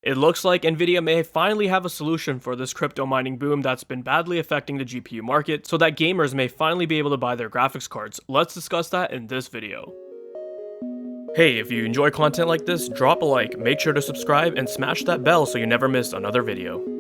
It looks like Nvidia may finally have a solution for this crypto mining boom that's been badly affecting the GPU market, so that gamers may finally be able to buy their graphics cards. Let's discuss that in this video. Hey, if you enjoy content like this, drop a like, make sure to subscribe, and smash that bell so you never miss another video.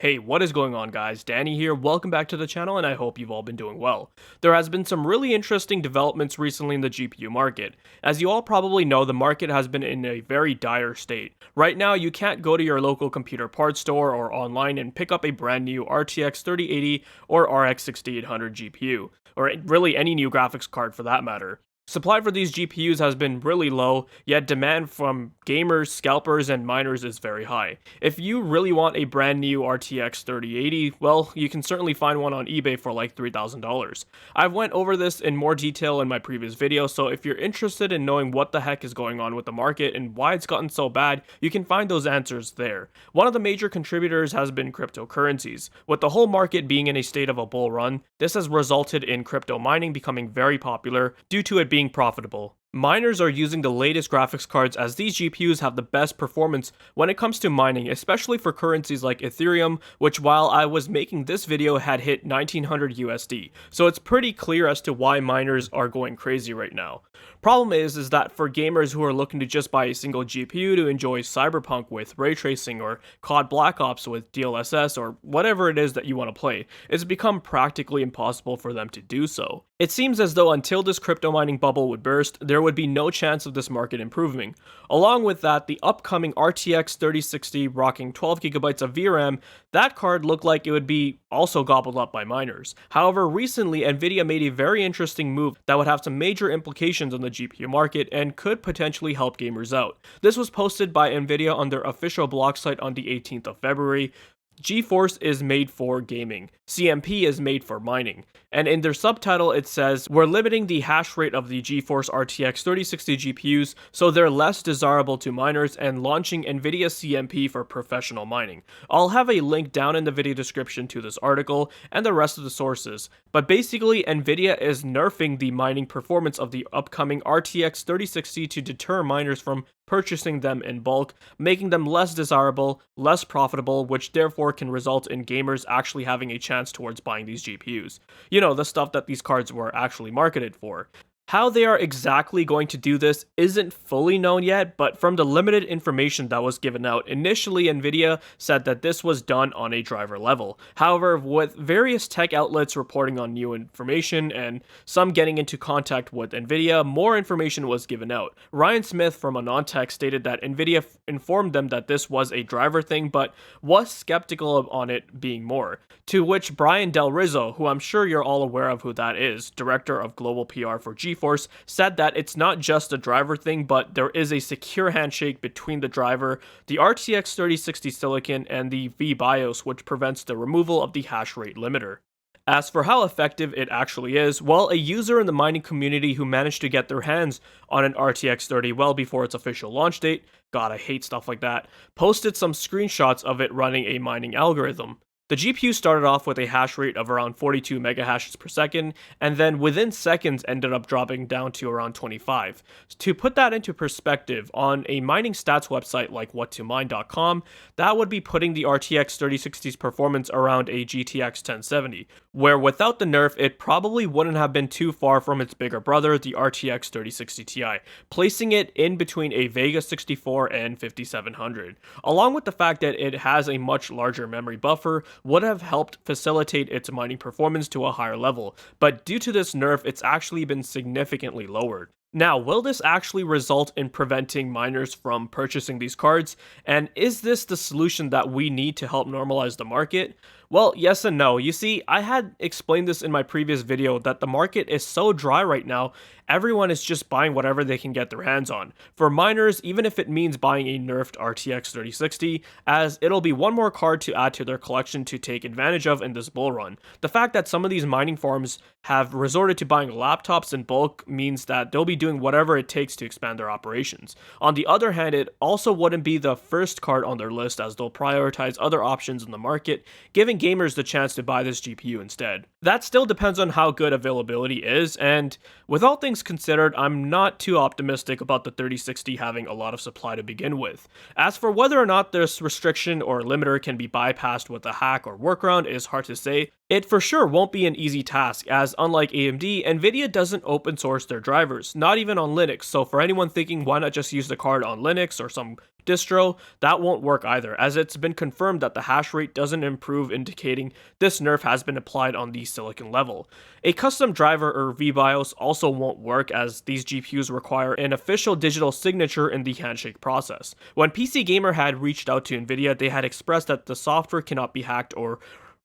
Hey, what is going on guys? Danny here, welcome back to the channel and I hope you've all been doing well. There has been some really interesting developments recently in the GPU market. As you all probably know, the market has been in a very dire state. Right now, you can't go to your local computer parts store or online and pick up a brand new RTX 3080 or RX 6800 GPU, or really any new graphics card for that matter. Supply for these GPUs has been really low, yet demand from gamers, scalpers, and miners is very high. If you really want a brand new RTX 3080, well, you can certainly find one on eBay for like $3,000. I've went over this in more detail in my previous video, so if you're interested in knowing what the heck is going on with the market and why it's gotten so bad, you can find those answers there. One of the major contributors has been cryptocurrencies. With the whole market being in a state of a bull run, this has resulted in crypto mining becoming very popular due to it being profitable. Miners are using the latest graphics cards as these GPUs have the best performance when it comes to mining, especially for currencies like Ethereum, which while I was making this video had hit 1900 USD. So it's pretty clear as to why miners are going crazy right now. Problem is that for gamers who are looking to just buy a single GPU to enjoy Cyberpunk with ray tracing or COD Black Ops with DLSS or whatever it is that you want to play, it's become practically impossible for them to do so. It seems as though until this crypto mining bubble would burst, there would be no chance of this market improving. Along with that, the upcoming RTX 3060 rocking 12GB of VRAM, that card looked like it would be also gobbled up by miners. However, recently Nvidia made a very interesting move that would have some major implications on the GPU market and could potentially help gamers out. This was posted by Nvidia on their official blog site on the 18th of February. GeForce is made for gaming, CMP is made for mining, and in their subtitle it says, we're limiting the hash rate of the GeForce RTX 3060 GPUs so they're less desirable to miners and launching Nvidia CMP for professional mining. I'll have a link down in the video description to this article and the rest of the sources, but basically Nvidia is nerfing the mining performance of the upcoming RTX 3060 to deter miners from purchasing them in bulk, making them less desirable, less profitable, which therefore can result in gamers actually having a chance towards buying these GPUs. You know, the stuff that these cards were actually marketed for. How they are exactly going to do this isn't fully known yet, but from the limited information that was given out, initially Nvidia said that this was done on a driver level. However, with various tech outlets reporting on new information and some getting into contact with Nvidia, more information was given out. Ryan Smith from AnonTech stated that Nvidia informed them that this was a driver thing, but was skeptical on it being more. To which Brian Del Rizzo, who I'm sure you're all aware of who that is, director of global PR for GeForce, said that it's not just a driver thing, but there is a secure handshake between the driver, the RTX 3060 silicon, and the vBIOS, which prevents the removal of the hash rate limiter. As for how effective it actually is, well, a user in the mining community who managed to get their hands on an RTX 30 well before its official launch date, God, I hate stuff like that, posted some screenshots of it running a mining algorithm. The GPU started off with a hash rate of around 42 megahashes per second, and then within seconds ended up dropping down to around 25. To put that into perspective, on a mining stats website like whattomine.com, that would be putting the RTX 3060's performance around a GTX 1070, where without the nerf, it probably wouldn't have been too far from its bigger brother, the RTX 3060 Ti, placing it in between a Vega 64 and 5700. Along with the fact that it has a much larger memory buffer, would have helped facilitate its mining performance to a higher level, but due to this nerf, it's actually been significantly lowered. Now, will this actually result in preventing miners from purchasing these cards? And is this the solution that we need to help normalize the market? Well, yes and no. You see, I had explained this in my previous video that the market is so dry right now, everyone is just buying whatever they can get their hands on. For miners, even if it means buying a nerfed RTX 3060, as it'll be one more card to add to their collection to take advantage of in this bull run. The fact that some of these mining farms have resorted to buying laptops in bulk means that they'll be doing whatever it takes to expand their operations. On the other hand, it also wouldn't be the first card on their list as they'll prioritize other options in the market, giving gamers the chance to buy this GPU instead. That still depends on how good availability is, and with all things things considered, I'm not too optimistic about the 3060 having a lot of supply to begin with. As for whether or not this restriction or limiter can be bypassed with a hack or workaround is hard to say. It for sure won't be an easy task, as unlike AMD, Nvidia doesn't open source their drivers, not even on Linux, so for anyone thinking why not just use the card on Linux or some distro, that won't work either, as it's been confirmed that the hash rate doesn't improve, indicating this nerf has been applied on the silicon level. A custom driver or VBIOS also won't work, as these GPUs require an official digital signature in the handshake process. When PC Gamer had reached out to Nvidia, they had expressed that the software cannot be hacked or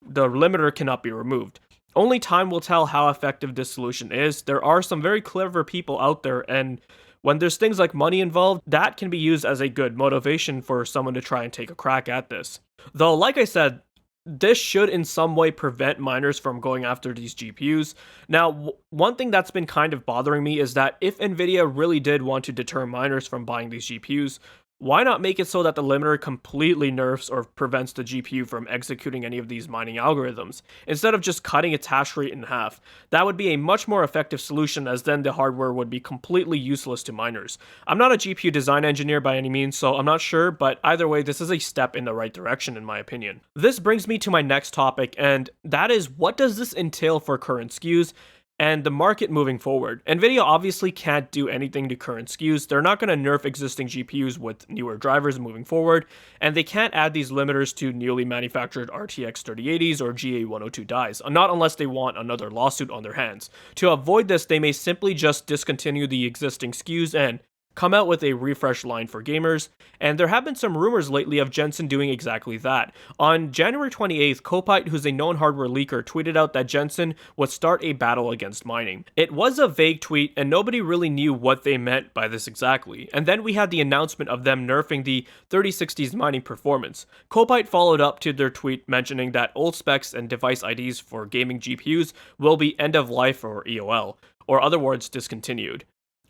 the limiter cannot be removed. Only time will tell how effective this solution is. There are some very clever people out there, and when there's things like money involved, that can be used as a good motivation for someone to try and take a crack at this. Though, like I said, this should in some way prevent miners from going after these GPUs. Now, one thing that's been kind of bothering me is that if Nvidia really did want to deter miners from buying these GPUs, why not make it so that the limiter completely nerfs or prevents the GPU from executing any of these mining algorithms, instead of just cutting its hash rate in half? That would be a much more effective solution, as then the hardware would be completely useless to miners. I'm not a GPU design engineer by any means, so I'm not sure, but either way, this is a step in the right direction in my opinion. This brings me to my next topic, and that is, what does this entail for current SKUs and the market moving forward? Nvidia obviously can't do anything to current SKUs. They're not going to nerf existing GPUs with newer drivers moving forward, and they can't add these limiters to newly manufactured RTX 3080s or GA102 dies, not unless they want another lawsuit on their hands. To avoid this, they may simply just discontinue the existing SKUs and come out with a refresh line for gamers, and there have been some rumors lately of Jensen doing exactly that. On January 28th, Kopite, who's a known hardware leaker, tweeted out that Jensen would start a battle against mining. It was a vague tweet, and nobody really knew what they meant by this exactly. And then we had the announcement of them nerfing the 3060's mining performance. Kopite followed up to their tweet mentioning that old specs and device IDs for gaming GPUs will be end of life or EOL, or other words, discontinued,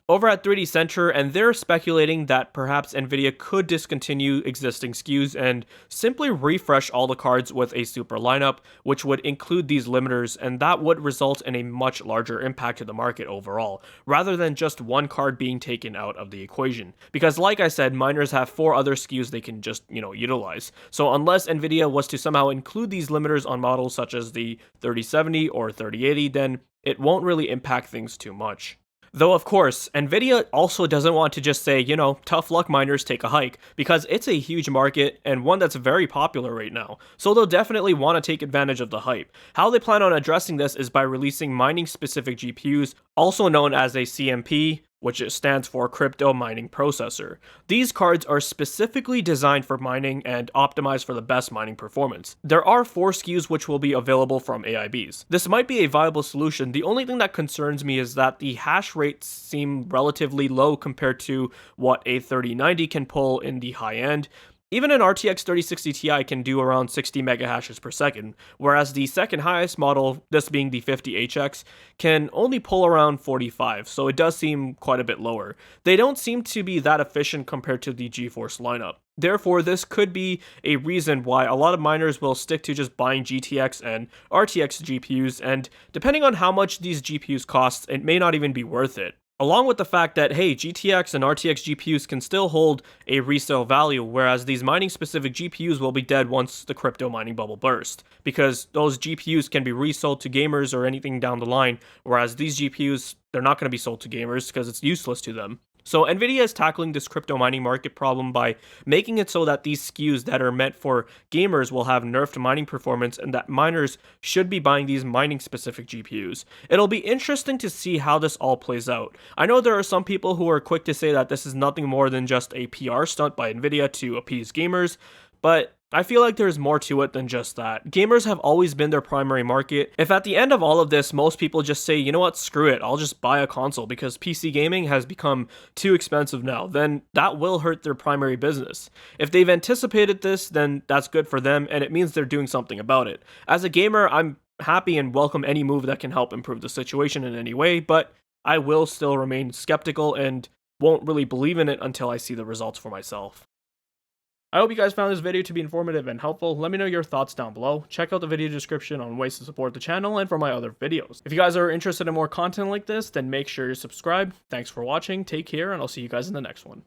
over at 3D Center, and they're speculating that perhaps Nvidia could discontinue existing SKUs and simply refresh all the cards with a super lineup, which would include these limiters, and that would result in a much larger impact to the market overall, rather than just one card being taken out of the equation. Because like I said, miners have 4 other SKUs they can just, utilize. So unless Nvidia was to somehow include these limiters on models such as the 3070 or 3080, then it won't really impact things too much. Though, of course, Nvidia also doesn't want to just say, tough luck miners, take a hike, because it's a huge market and one that's very popular right now, so they'll definitely want to take advantage of the hype. How they plan on addressing this is by releasing mining-specific GPUs, also known as a CMP, which stands for Crypto Mining Processor. These cards are specifically designed for mining and optimized for the best mining performance. There are 4 SKUs which will be available from AIBs. This might be a viable solution. The only thing that concerns me is that the hash rates seem relatively low compared to what a 3090 can pull in the high end. Even an RTX 3060 Ti can do around 60 megahashes per second, whereas the second highest model, this being the 50HX, can only pull around 45, so it does seem quite a bit lower. They don't seem to be that efficient compared to the GeForce lineup. Therefore, this could be a reason why a lot of miners will stick to just buying GTX and RTX GPUs, and depending on how much these GPUs cost, it may not even be worth it. Along with the fact that, hey, GTX and RTX GPUs can still hold a resale value, whereas these mining-specific GPUs will be dead once the crypto mining bubble bursts, because those GPUs can be resold to gamers or anything down the line, whereas these GPUs, they're not going to be sold to gamers because it's useless to them. So Nvidia is tackling this crypto mining market problem by making it so that these SKUs that are meant for gamers will have nerfed mining performance, and that miners should be buying these mining specific GPUs. It'll be interesting to see how this all plays out. I know there are some people who are quick to say that this is nothing more than just a PR stunt by Nvidia to appease gamers, but I feel like there's more to it than just that. Gamers have always been their primary market. If at the end of all of this, most people just say, you know what, screw it, I'll just buy a console because PC gaming has become too expensive now, then that will hurt their primary business. If they've anticipated this, then that's good for them, and it means they're doing something about it. As a gamer, I'm happy and welcome any move that can help improve the situation in any way, but I will still remain skeptical and won't really believe in it until I see the results for myself. I hope you guys found this video to be informative and helpful. Let me know your thoughts down below. Check out the video description on ways to support the channel and for my other videos. If you guys are interested in more content like this, then make sure you subscribe. Thanks for watching, take care, and I'll see you guys in the next one.